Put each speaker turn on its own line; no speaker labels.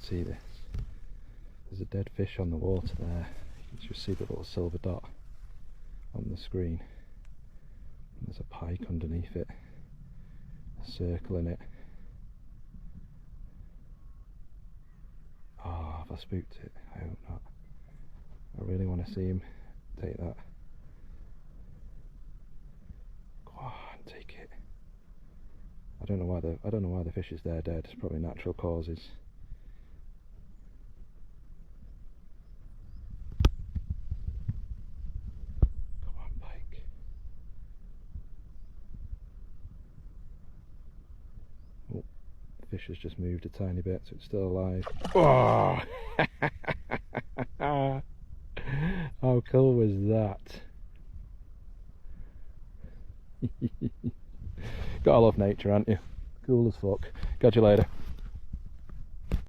see this. There's a dead fish on the water there. You can just see the little silver dot on the screen. And there's a pike underneath it, a circle in it. Oh, have I spooked it? I hope not. I really want to see him take that. Go on, take it. I don't know why the fish is there dead. It's probably natural causes. Come on, Pike. Oh, the fish has just moved a tiny bit, so it's still alive. Oh! How cool was that? Gotta love nature, aren't you? Cool as fuck. Catch you later.